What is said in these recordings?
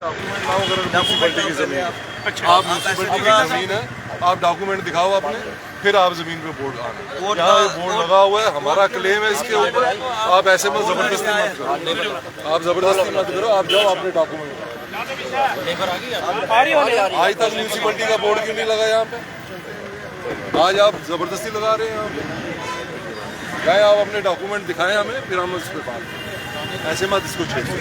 Municipality की जमीन, आप म्यूनसिपलिटी की जमीन है, आप डॉक्यूमेंट दिखाओ अपने, फिर आप जमीन पे बोर्ड आना। यहाँ ये बोर्ड लगा हुआ है, हमारा क्लेम है इसके ऊपर। आप ऐसे में जबरदस्ती मत करो, आप जबरदस्ती मत करो, आप जाओ अपने डॉक्यूमेंट। आज तक म्यूनसिपलिटी का बोर्ड क्यों नहीं लगा यहाँ पे? आज आप जबरदस्ती लगा रहे हैं यहाँ पे। क्या आप अपने डॉक्यूमेंट दिखाएं हमें, फिर हम उस पर बात करें। ऐसे मत इसको छेड़ो।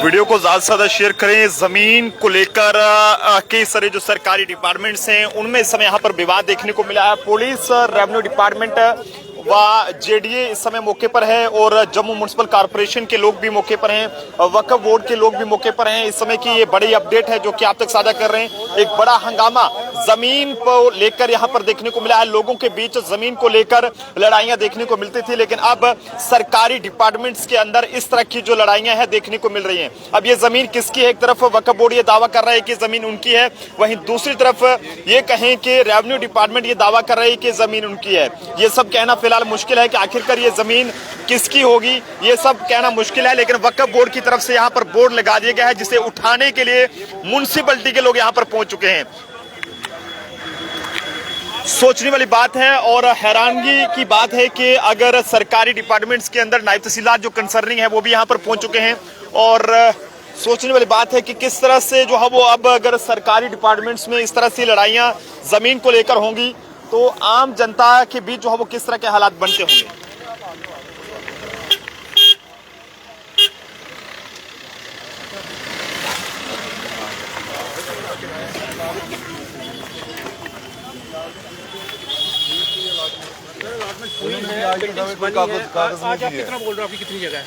वीडियो को ज्यादा से ज्यादा शेयर करें। जमीन को लेकर कई सारे जो सरकारी डिपार्टमेंट्स हैं उनमें इस समय यहाँ पर विवाद देखने को मिला है। पुलिस, रेवेन्यू डिपार्टमेंट व जेडीए इस समय मौके पर है और जम्मू म्युनिसिपल कॉर्पोरेशन के लोग भी मौके पर हैं, वक्फ बोर्ड के लोग भी मौके पर हैं। इस समय की ये बड़ी अपडेट है जो कि आप तक साझा कर रहे हैं। एक बड़ा हंगामा जमीन को लेकर यहाँ पर देखने को मिला है। लोगों के बीच जमीन को लेकर लड़ाइयां देखने को मिलती थी, लेकिन अब सरकारी डिपार्टमेंट्स के अंदर इस तरह की जो लड़ाइयां हैं देखने को मिल रही हैं। अब ये जमीन किसकी है? एक तरफ वक्फ बोर्ड ये दावा कर रहा है कि जमीन उनकी है, वहीं दूसरी तरफ ये कहें कि रेवेन्यू डिपार्टमेंट ये दावा कर रही है कि जमीन उनकी है। ये सब कहना फिलहाल मुश्किल है कि आखिरकार ये जमीन किसकी होगी, ये सब कहना मुश्किल है। लेकिन वक्फ बोर्ड की तरफ से यहाँ पर बोर्ड लगा दिया गया है जिसे उठाने के लिए म्युनिसिपैलिटी के लोग यहाँ पर पहुंच चुके हैं। सोचने वाली बात है और हैरानगी की बात है कि अगर सरकारी डिपार्टमेंट्स के अंदर नायब तहसीलदार जो कंसर्निंग है वो भी यहाँ पर पहुंच चुके हैं और सोचने वाली बात है कि किस तरह से जो है वो अब अगर सरकारी डिपार्टमेंट्स में इस तरह से लड़ाइयाँ जमीन को लेकर होंगी तो आम जनता के बीच जो है वो किस तरह के हालात बनते होंगे। आज आप कितना बोल रहे हो? आपकी कितनी जगह है?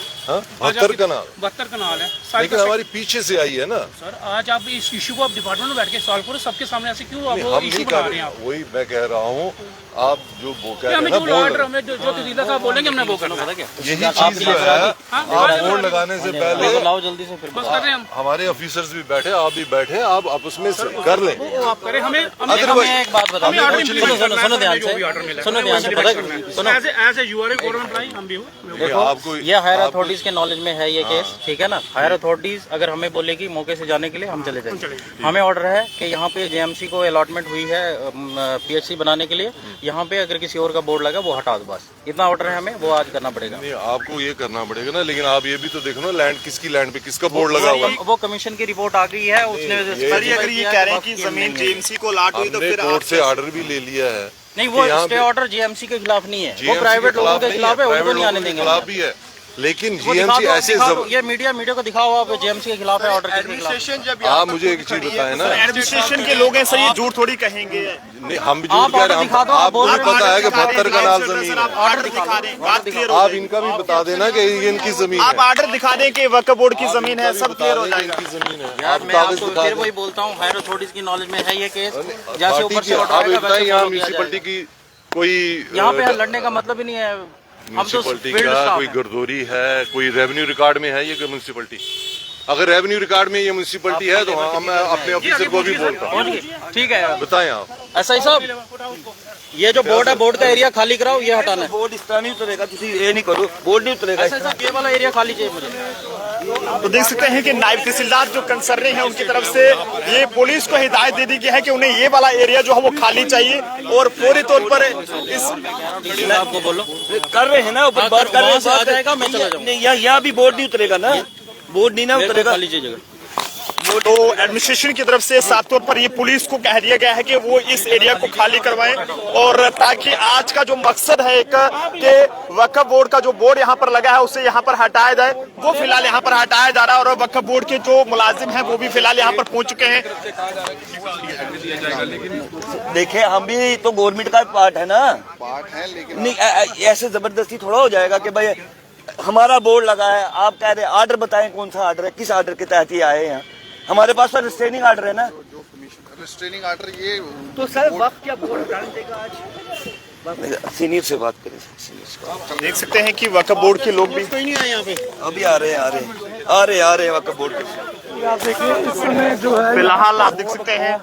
72 कनाल। 72 कनाल है, लेकिन हमारी पीछे से आई है ना सर। आज आप इस इशू को आप डिपार्टमेंट में बैठ के सॉल्व करो, सबके सामने ऐसे क्यों आप हम इशू नहीं बना कर रहे हैं? रहे, वही मैं कह रहा हूँ। आप जो कह रहे हैं हमें ना, जो ऑर्डर हमें जो तहसीलदार साहब बोलेंगे हमने वो करना है। यही चीज जो है, आप बोर्ड लगाने से पहले जल्दी से फिर बस कर रहे हैं हम। हमारे ऑफिसर्स भी बैठे, आप भी बैठे, आप आपस में कर लें। वो आप करें, हमें एक बात बताओ, सुनो ध्यान से, एज ए यूआर गवर्नमेंट हम भी हो। आपको ये हायर अथॉरिटीज के नॉलेज में है ये केस, ठीक है ना। हायर अथॉरिटीज अगर हमें बोलेगी मौके से जाने के लिए, हम चले जाएंगे। हमें ऑर्डर है कि यहाँ पे जेएमसी को अलॉटमेंट हुई है पीएचसी बनाने के लिए, यहाँ पे अगर किसी और का बोर्ड लगा वो हटा दो, बस इतना ऑर्डर है हमें, वो आज करना पड़ेगा। नहीं, आपको ये करना पड़ेगा ना, लेकिन आप ये भी तो देखो ना, लैंड किसकी लैंड पे किसका बोर्ड लगा हुआ है। वो कमीशन की रिपोर्ट आ गई है, उसने अगर ये कह रहे हैं कि जमीन जेएमसी को अलॉट हुई तो फिर कोर्ट से ऑर्डर भी ले लिया है। नहीं, वो स्टे ऑर्डर जेएमसी के खिलाफ नहीं है, वो प्राइवेट लोगों के खिलाफ है, उनको नहीं आने देंगे। लेकिन जीएमसी ऐसे ये मीडिया को दिखाओ आप, जेएमसी के खिलाफ है ऑर्डर। आप मुझे एक चीज बताएं ना, एडमिनिस्ट्रेशन के लोग हैं सर, ये झूठ थोड़ी कहेंगे। नहीं, हम भी झूठ कह रहे हैं। आपको भी पता है कि 72 कनाल जमीन है। ऑर्डर दिखा दें, बात क्लियर हो आप जाएगी। इनका भी बता देना कि ये इनकी जमीन आप है। ऑर्डर दिखा दें कि वक्फ बोर्ड की जमीन है, सब क्लियर हो जाएगा। इनकी जमीन है। यार मैं आपको फिर वही बोलता हूँ, हायर अथॉरिटीज की नॉलेज में है ये केस, जैसे ऊपर से ऑर्डर आएगा वैसे यहाँ फॉलो किया म्यूनसिपलिटी जाएगा। की कोई यहाँ पे लड़ने का मतलब ही नहीं है। हम तो म्यूनसिपलिटी का कोई गर्दोरी है, कोई रेवेन्यू रिकॉर्ड में है ये म्यूनसिपलिटी? अगर रेवेन्यू रिकॉर्ड में ये म्यूनसिपलिटी है तो हाँ, मैं अपने ऑफिसर को भी बोलता हूँ। ठीक है, बताएं आप। ऐसा ही साहब, ये जो बोर्ड है, बोर्ड का एरिया खाली कराओ, ये हटाना है। बोर्ड इस तरह नहीं उतरेगा, ये नहीं करो, बोर्ड नहीं उतरेगा। ऐसा साहब, ये वाला एरिया खाली चाहिए मुझे। तो देख सकते हैं कि नायब तहसीलदार जो कंसर्निंग है उनकी तरफ से ये पुलिस को हिदायत दे दी गई है कि उन्हें ये वाला एरिया जो है वो खाली चाहिए और पूरी तौर पर इस आपको बोलो कर रहे हैं ना, ऊपर बात कर रहे हैं, आ जाएगा, मैं चला जाऊंगा। यहाँ भी बोर्ड नहीं उतरेगा ना, बोर्ड नहीं ना उतरेगा। खाली चाहिए जगह। तो एडमिनिस्ट्रेशन की तरफ से साफ तौर पर ये पुलिस को कह दिया गया है कि वो इस एरिया को खाली करवाएं और ताकि आज का जो मकसद है एक कि वक्फ बोर्ड का जो बोर्ड यहाँ पर लगा है उसे यहाँ पर हटाया जाए, वो फिलहाल यहाँ पर हटाया जा रहा है और वक्फ बोर्ड के जो मुलाजिम हैं वो भी फिलहाल यहाँ पर पहुंच चुके हैं। देखे, हम भी तो गवर्नमेंट का पार्ट है ना, पार्ट है, लेकिन नहीं ऐसे जबरदस्ती थोड़ा हो जाएगा कि भाई हमारा बोर्ड लगा है, आप कह रहे ऑर्डर बताएं कौन सा ऑर्डर है, किस ऑर्डर के तहत ये आए हैं। हमारे पास तो रिस्ट्रेनिंग ऑर्डर है ना। रिस्ट्रेनिंग ऑर्डर ये तो सर वक्त क्या बोर्ड हटाने देगा आज? सीनियर से बात करें, सीनियर से। देख सकते हैं कि वक्फ बोर्ड के लोग भी अभी आ रहे हैं वक्फ बोर्ड के। आप देखिए इस समय जो है फिलहाल आप देख सकते हैं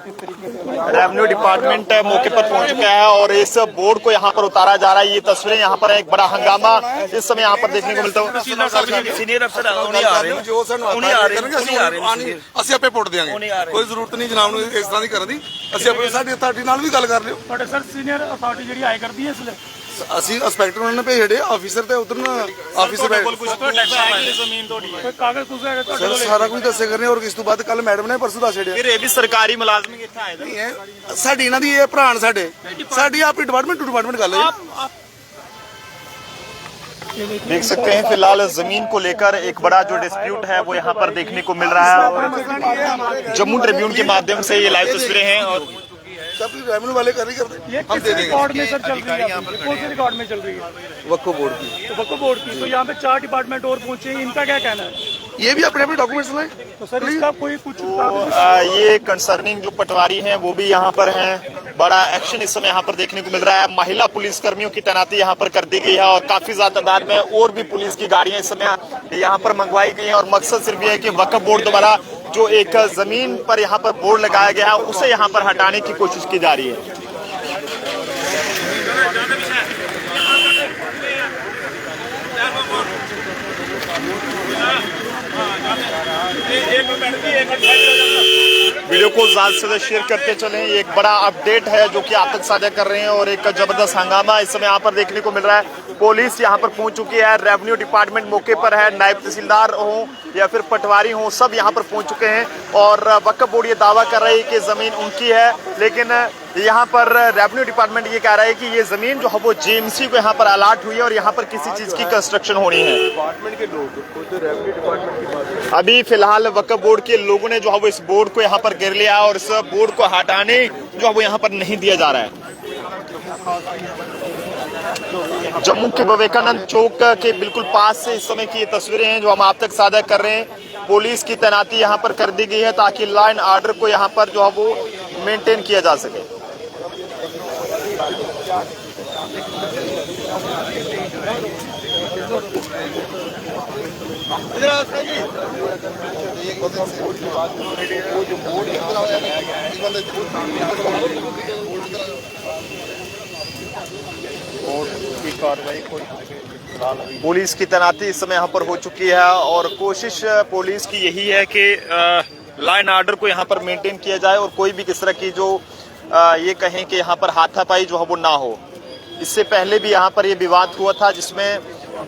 रेवेन्यू डिपार्टमेंट मौके पर पहुंच चुका है और इस बोर्ड को यहाँ पर उतारा जा रहा है। ये तस्वीरें यहाँ पर एक बड़ा हंगामा इस समय यहाँ पर देखने को मिलता है। सीनियर अफसर उन्हें आ रहे हैं जो ਸਾਨੂੰ उन्हें आ रहे हैं ਅਸੀਂ ਆਪੇ ਪੁੱਟ ਦਿਆਂਗੇ ਕੋਈ ਜ਼ਰੂਰਤ ਨਹੀਂ ਜਨਾਬ ਨੂੰ ਇਸ ਤਰ੍ਹਾਂ ਦੀ ਕਰਨ ਦੀ ਅਸੀਂ ਆਪਣੇ ਸਾਡੀ ਅਥਾਰਟੀ ਨਾਲ ਵੀ ਗੱਲ ਕਰ ਲਿਓ ਤੁਹਾਡੇ ਸਰ ਸੀਨੀਅਰ ਅਥਾਰਟੀ ਜਿਹੜੀ ਆਏ ਕਰਦੀ ਹੈ ਇਸ ਲਈ ਅਸੀਂ ਇੰਸਪੈਕਟਰ ਉਹਨਾਂ ਨੇ ਭੇਜੜੇ ਆਫੀਸਰ ਤੇ ਉਧਰ ਨਾ ਆਫੀਸਰ ਜ਼ਮੀਨ ਤੁਹਾਡੀ ਕੋਈ ਕਾਗਜ਼ ਕੁਝ ਹੈਗਾ ਤੁਹਾਡੇ ਸਰ ਕੋਲ ਸਾਰਾ ਕੁਝ ਦੱਸੇ ਕਰਨੇ ਔਰ ਇਸ ਤੋਂ ਬਾਅਦ ਕੱਲ ਮੈਡਮ ਨੇ ਪਰਸੋਂ ਦੱਸ ਛੜਿਆ ਫਿਰ ਇਹ ਵੀ ਸਰਕਾਰੀ ਮੁਲਾਜ਼ਮ ਇੱਥੇ ਆਏ ਨਹੀਂ ਹੈ ਸਾਡੀ ਇਹਨਾਂ ਦੀ ਇਹ ਭਰਾ ਨੇ ਸਾਡੇ ਸਾਡੀ ਆਪਣੀ ਡਿਪਾਰਟਮੈਂਟ ਟੂ ਡਿਪਾਰਟਮੈਂਟ ਗੱਲ ਹੈ देख सकते हैं फिलहाल जमीन को लेकर एक बड़ा जो डिस्प्यूट है वो यहाँ पर देखने को मिल रहा है और जम्मू ट्रिब्यून के माध्यम से ये लाइव तस्वीरें हैं और सब रेवेन्यू वाले कर नहीं करते ये किस रिकॉर्ड में सर चल रही है कौन से रिकॉर्ड में चल रही है वक्फ बोर्ड की तो वक्फ बोर्ड की तो यहाँ पे 4 डिपार्टमेंट और पहुंचे हैं, इनका क्या कहना है? ये भी अपने अपने डॉक्यूमेंट्स लाए तो सर इसका कोई कुछ ये कंसर्निंग जो पटवारी हैं वो भी यहाँ पर हैं। बड़ा एक्शन इस समय यहाँ पर देखने को मिल रहा है। महिला पुलिस कर्मियों की तैनाती यहाँ पर कर दी गई है और काफी ज्यादा तादाद में और भी पुलिस की गाड़ियां इस समय यहाँ पर मंगवाई गई हैं और मकसद सिर्फ ये है कि वक्फ बोर्ड द्वारा जो एक जमीन पर यहाँ पर बोर्ड लगाया गया है उसे यहाँ पर हटाने की कोशिश की जा रही है। वीडियो को ज्यादा से ज्यादा शेयर करते चलें। ये एक बड़ा अपडेट है जो कि आप तक साझा कर रहे हैं और एक जबरदस्त हंगामा इस समय यहाँ पर देखने को मिल रहा है। पुलिस यहाँ पर पहुंच चुकी है, रेवेन्यू डिपार्टमेंट मौके पर है, नायब तहसीलदार हो या फिर पटवारी हो सब यहाँ पर पहुंच चुके हैं और वक्फ बोर्ड ये दावा कर रही है कि जमीन उनकी है, लेकिन यहाँ पर रेवेन्यू डिपार्टमेंट ये कह रहा है कि ये जमीन जो है वो जेएमसी को यहाँ पर अलाट हुई है और यहाँ पर किसी चीज की कंस्ट्रक्शन होनी है। अभी फिलहाल वक्फ बोर्ड के लोगों ने जो है वो इस बोर्ड को यहाँ पर घेर लिया है और इस बोर्ड को हटाने जो है वो यहाँ पर नहीं दिया जा रहा है। जम्मू के विवेकानंद चौक के बिल्कुल पास से इस समय की ये तस्वीरें हैं जो हम आप तक साझा कर रहे हैं। पुलिस की तैनाती यहाँ पर कर दी गई है ताकि लॉ एंड ऑर्डर को यहाँ पर जो है वो मेंटेन किया जा सके। पुलिस की तैनाती इस समय यहाँ पर हो चुकी है और कोशिश पुलिस की यही है कि लॉ एंड ऑर्डर को यहाँ पर मेंटेन किया जाए और कोई भी किस तरह की जो ये कहें कि यहाँ पर हाथापाई जो है वो ना हो। इससे पहले भी यहाँ पर ये विवाद हुआ था जिसमें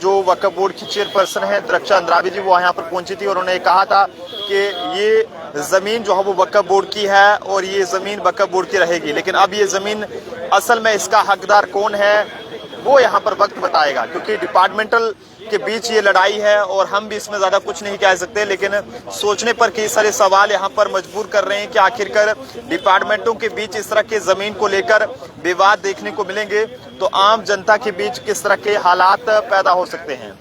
जो वक्फ बोर्ड की चेयरपर्सन है रक्षा अंद्रावी जी वो यहाँ पर पहुंची थी और उन्होंने कहा था कि ये जमीन जो है वो वक्फ बोर्ड की है और ये जमीन वक्फ बोर्ड की रहेगी, लेकिन अब ये जमीन असल में इसका हकदार कौन है वो यहाँ पर वक्त बताएगा, क्योंकि डिपार्टमेंटल के बीच ये लड़ाई है और हम भी इसमें ज्यादा कुछ नहीं कह सकते। लेकिन सोचने पर कई सारे सवाल यहाँ पर मजबूर कर रहे हैं कि आखिरकार डिपार्टमेंटों के बीच इस तरह के जमीन को लेकर विवाद देखने को मिलेंगे तो आम जनता के बीच किस तरह के हालात पैदा हो सकते हैं।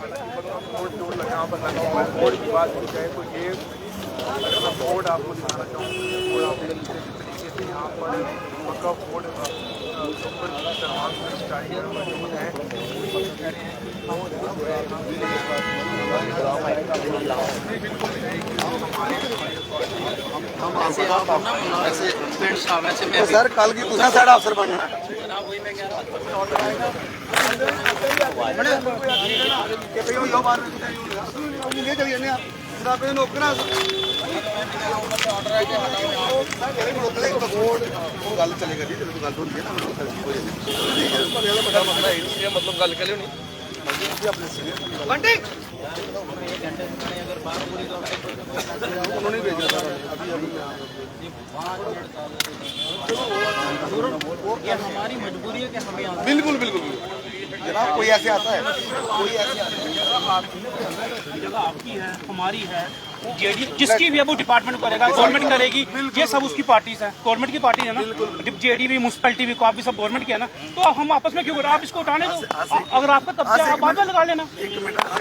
सर कल की तुसा साढ़ा अफसर बनना गल चलेगा जी गल होनी है मतलब गल कर लियो हमारी मजबूरी है कि हमें बिल्कुल बिल्कुल जनाब कोई ऐसे आता है कोई ऐसे जगह आपकी है हमारी है जिसकी भी है वो डिपार्टमेंट करेगा, गवर्नमेंट करेगी, ये सब उसकी पार्टी है, गवर्नमेंट की पार्टी है ना, जेडी भी म्यूनसिपैलिटी भी को आप भी सब गवर्नमेंट के है ना, तो हम आपस में क्यों कर रहे हैं? आप इसको उठाने दो, अगर आपका कब्जा आप बाद में लगा लेना,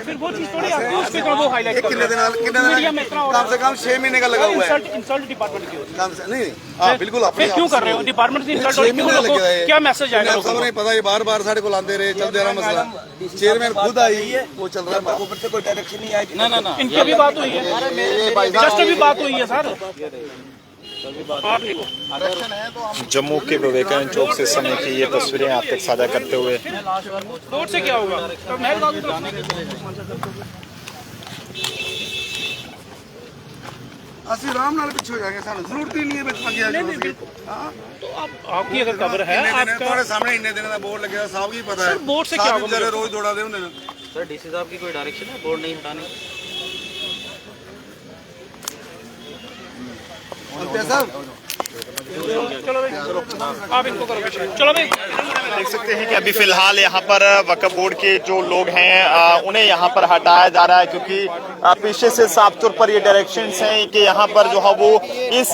फिर वो चीज थोड़ी आती है उसके वो हाईलाइट कम से कम 6 महीने का लगा हुआ है। इंसल्ट डिपार्टमेंट की नहीं बिल्कुल फिर क्यों कर रहे हो? डिपार्टमेंट से इंसल्ट क्या मैसेज आएगा? सबको नहीं पता, ये बार बार साढ़े को लाते रहे, चलते रहा मसला। चेयरमैन खुद आई वो चल रहा है, ऊपर से कोई डायरेक्शन नहीं आई। ना इनकी भी बात हुई है। जस्ट अभी बात हुई है सर। आप जम्मू के विवेकानंद चौक से इस समय की ये तस्वीरें आप तक साझा करते हुए। कोर्ट से क्या होगा? तो ਅਸੀਂ ਆਰਾਮ ਨਾਲ ਪਿੱਛੇ ਹੋ ਜਾएंगे ਸਾਨੂੰ ਜ਼ਰੂਰਤ ਹੀ ਨਹੀਂ ਹੈ ਵਿੱਚ ਮੰਗਿਆ नहीं, नहीं, ਹਾਂ तो आप आपकी अगर खबर है आपका ਤੁਹਾਡੇ ਸਾਹਮਣੇ ਇੰਨੇ ਦਿਨਾਂ ਦਾ ਬੋਰਡ ਲੱਗਿਆ ਸਭ ਕੀ ਪਤਾ ਹੈ सर, बोर्ड से क्या होगा ਵਿਚਾਰੇ ਰੋਜ਼ ਦੌੜਾਦੇ ਹੁੰਦੇ ਨੇ सर डीसी साहब की कोई डायरेक्शन है बोर्ड नहीं हटाने की? ਅੰਤੇ ਸਾਹਿਬ चलो भाई आप इनको करो पीछे। चलो भाई देख सकते हैं कि अभी फिलहाल यहाँ पर वक्फ बोर्ड के जो लोग हैं उन्हें यहाँ पर हटाया जा रहा है, क्योंकि पीछे से साफ तौर पर ये डायरेक्शंस हैं कि यहाँ पर जो है वो इस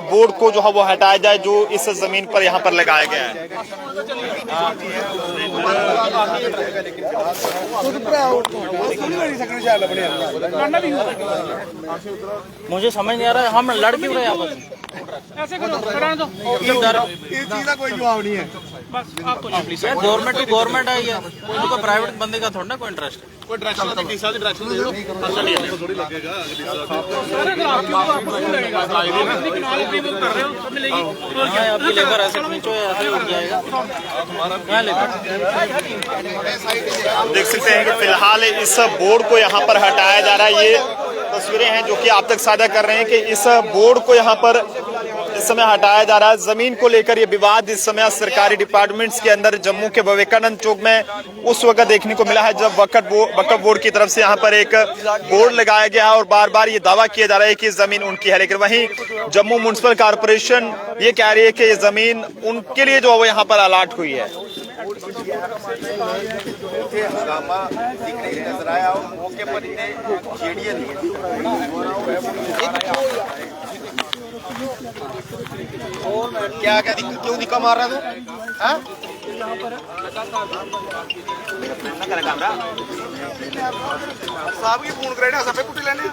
बोर्ड को जो है वो हटाया जाए जो इस जमीन पर यहाँ पर लगाया गया है। करना भी मुझे समझ नहीं आ रहा है हम लड़ क्यों रहे हैं आपस में? ऐसे करो, कराने दो ਇਹ ਚੀਜ਼ ਦਾ ਕੋਈ ਜਵਾਬ नहीं है बस। आपको जो प्लीज गवर्नमेंट टू गवर्नमेंट आई है, कोई तो प्राइवेट बंदे का थोड़ा ना कोई इंटरेस्ट है। हाँ, आपकी लेबर ऐसे खींचो ऐसे ही उठ जाएगा। हाँ लेबर देख सकते हैं कि फिलहाल इस बोर्ड को यहाँ पर हटाया जा रहा है। ये तस्वीरें हैं जो कि आप तक साझा कर रहे हैं कि इस बोर्ड को यहाँ पर इस समय हटाया जा रहा है। जमीन को लेकर ये विवाद इस समय सरकारी डिपार्टमेंट्स के अंदर जम्मू के विवेकानंद चौक में उस वक्त देखने को मिला है जब वक्फ बोर्ड की तरफ से यहाँ पर एक बोर्ड लगाया गया है और बार बार ये दावा किया जा रहा है कि जमीन उनकी है, लेकिन वहीं जम्मू म्युनिसिपल कॉर्पोरेशन ये कह रही है कि ये जमीन उनके लिए जो है वो यहाँ पर अलाट हुई है। क्या क्या क्यों दिक्कत मार रहा तू हाँ साहब की फोन करे सबे कुटी लेने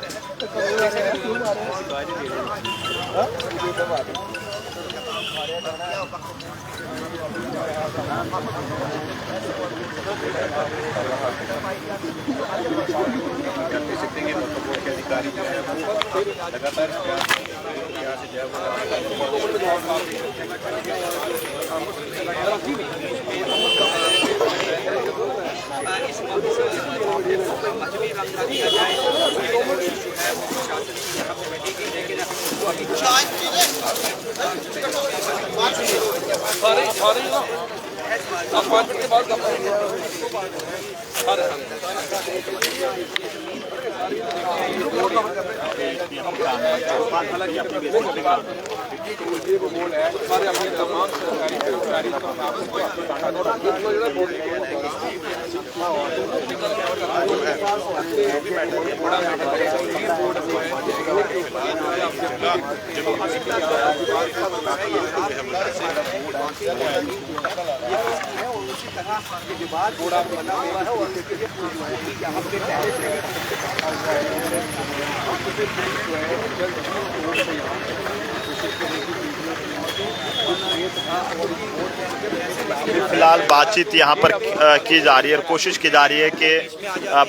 फिलहाल बातचीत यहाँ पर की जा रही है और कोशिश की जा रही है कि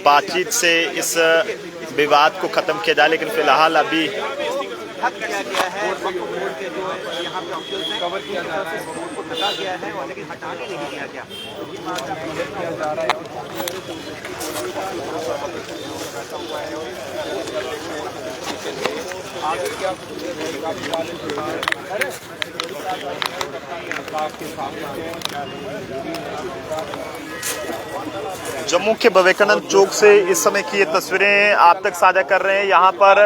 बातचीत से इस विवाद को खत्म किया जाए, लेकिन फिलहाल अभी जम्मू के विवेकानंद चौक से इस समय की ये तस्वीरें आप तक साझा कर रहे हैं। यहाँ पर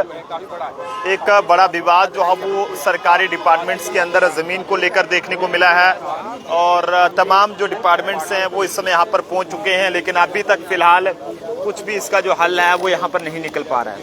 एक बड़ा विवाद जो है वो सरकारी डिपार्टमेंट्स के अंदर जमीन को लेकर देखने को मिला है और तमाम जो डिपार्टमेंट्स हैं वो इस समय यहाँ पर पहुँच चुके हैं, लेकिन अभी तक फिलहाल कुछ भी इसका जो हल है वो यहाँ पर नहीं निकल पा रहा है।